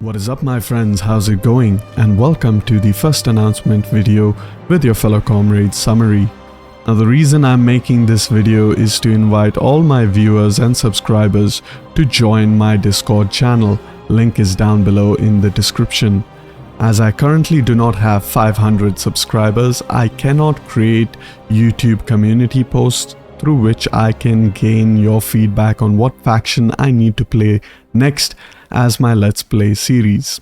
What is up my friends, how's it going? And welcome to the first announcement video with your fellow comrade Summary. Now the reason I'm making this video is to invite all my viewers and subscribers to join my Discord channel. Link is down below in the description. As I currently do not have 500 subscribers, I cannot create YouTube community posts through which I can gain your feedback on what faction I need to play next as my Let's Play series.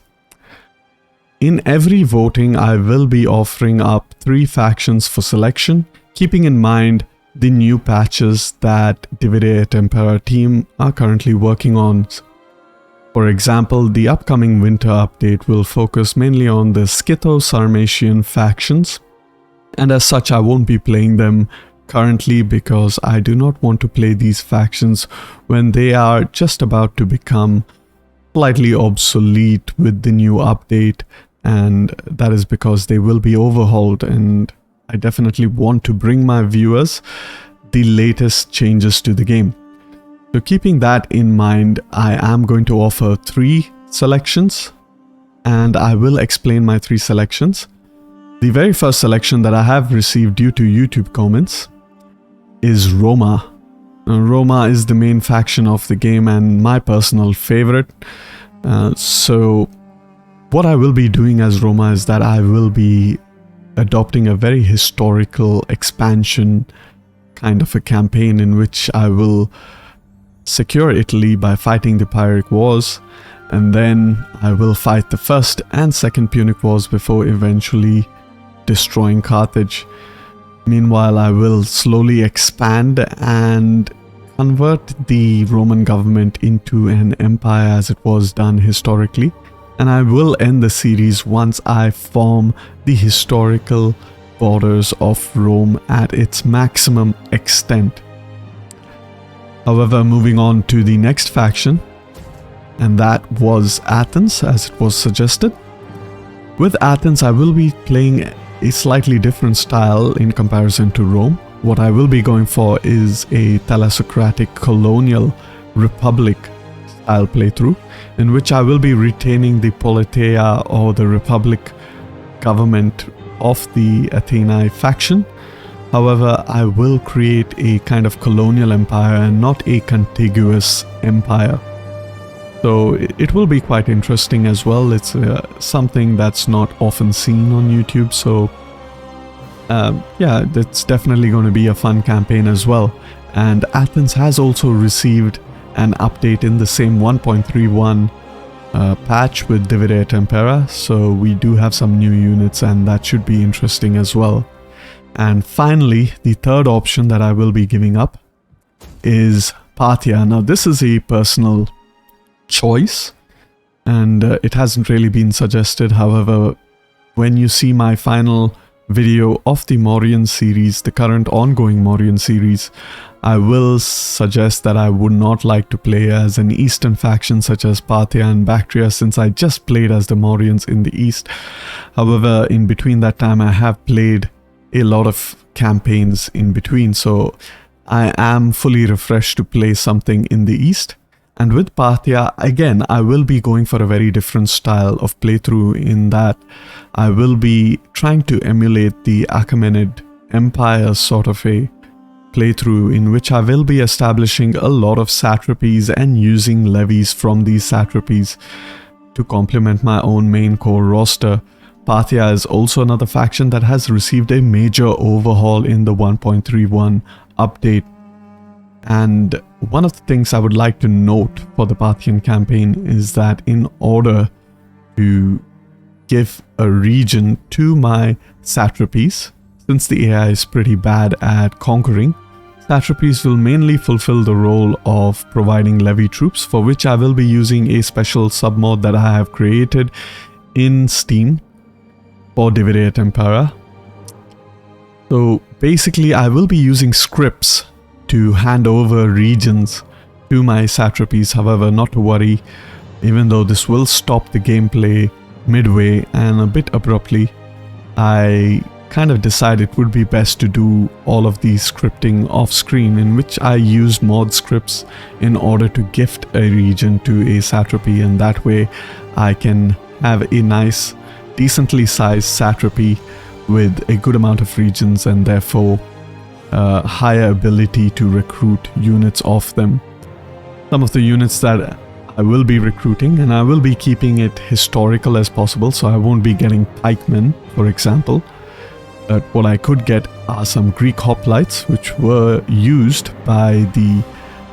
In every voting, I will be offering up 3 factions for selection, keeping in mind the new patches that Divide et Impera team are currently working on. For example, the upcoming winter update will focus mainly on the Scytho-Sarmatian factions, and as such I won't be playing them currently because I do not want to play these factions when they are just about to become slightly obsolete with the new update, and that is because they will be overhauled, and I definitely want to bring my viewers the latest changes to the game. So keeping that in mind, I am going to offer 3 selections, and I will explain my 3 selections. The very first selection that I have received due to YouTube comments is Roma. Roma is the main faction of the game and my personal favorite. So what I will be doing as Roma is that I will be adopting a very historical expansion kind of a campaign in which I will secure Italy by fighting the Pyrrhic Wars, and then I will fight the First and Second Punic Wars before eventually destroying Carthage. Meanwhile, I will slowly expand and convert the Roman government into an empire as it was done historically, and I will end the series once I form the historical borders of Rome at its maximum extent. However, moving on to the next faction, and that was Athens, as it was suggested. With Athens, I will be playing a slightly different style in comparison to Rome. What I will be going for is a thalassocratic colonial republic style playthrough, in which I will be retaining the politeia or the republic government of the Athenae faction. However, I will create a kind of colonial empire and not a contiguous empire. So it will be quite interesting as well. It's something that's not often seen on YouTube, so yeah, that's definitely going to be a fun campaign as well. And Athens has also received an update in the same 1.31 patch with Divide et Impera, so we do have some new units and that should be interesting as well. And finally, the third option that I will be giving up is Parthia. Now this is a personal choice and it hasn't really been suggested. However, when you see my final video of the Mauryan series, the current ongoing Mauryan series, I will suggest that I would not like to play as an eastern faction such as Parthia and Bactria, since I just played as the Mauryans in the east. However, in between that time I have played a lot of campaigns in between, so I am fully refreshed to play something in the east. And with Parthia, again, I will be going for a very different style of playthrough, in that I will be trying to emulate the Achaemenid Empire sort of a playthrough, in which I will be establishing a lot of satrapies and using levies from these satrapies to complement my own main core roster. Parthia is also another faction that has received a major overhaul in the 1.31 update. And one of the things I would like to note for the Parthian campaign is that in order to give a region to my satrapies, since the AI is pretty bad at conquering, satrapies will mainly fulfill the role of providing levy troops, for which I will be using a special submod that I have created in Steam for Divide et Impera. So basically I will be using scripts to hand over regions to my satrapies. However, not to worry, even though this will stop the gameplay midway and a bit abruptly, I kind of decided it would be best to do all of these scripting off screen, in which I used mod scripts in order to gift a region to a satrapy, and that way I can have a nice, decently sized satrapy with a good amount of regions, and therefore higher ability to recruit units off them. Some of the units that I will be recruiting, and I will be keeping it historical as possible, so I won't be getting pikemen, for example. But what I could get are some Greek hoplites, which were used by the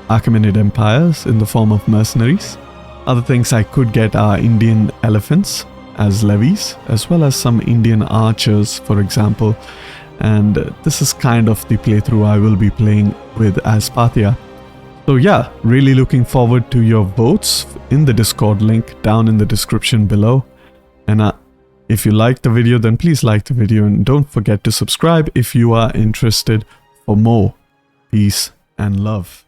Achaemenid empires in the form of mercenaries. Other things I could get are Indian elephants as levies, as well as some Indian archers, for example. And this is kind of the playthrough I will be playing with as Spartia. So yeah, really looking forward to your votes in the Discord link down in the description below. And if you liked the video, then please like the video, and don't forget to subscribe if you are interested for more. Peace and love.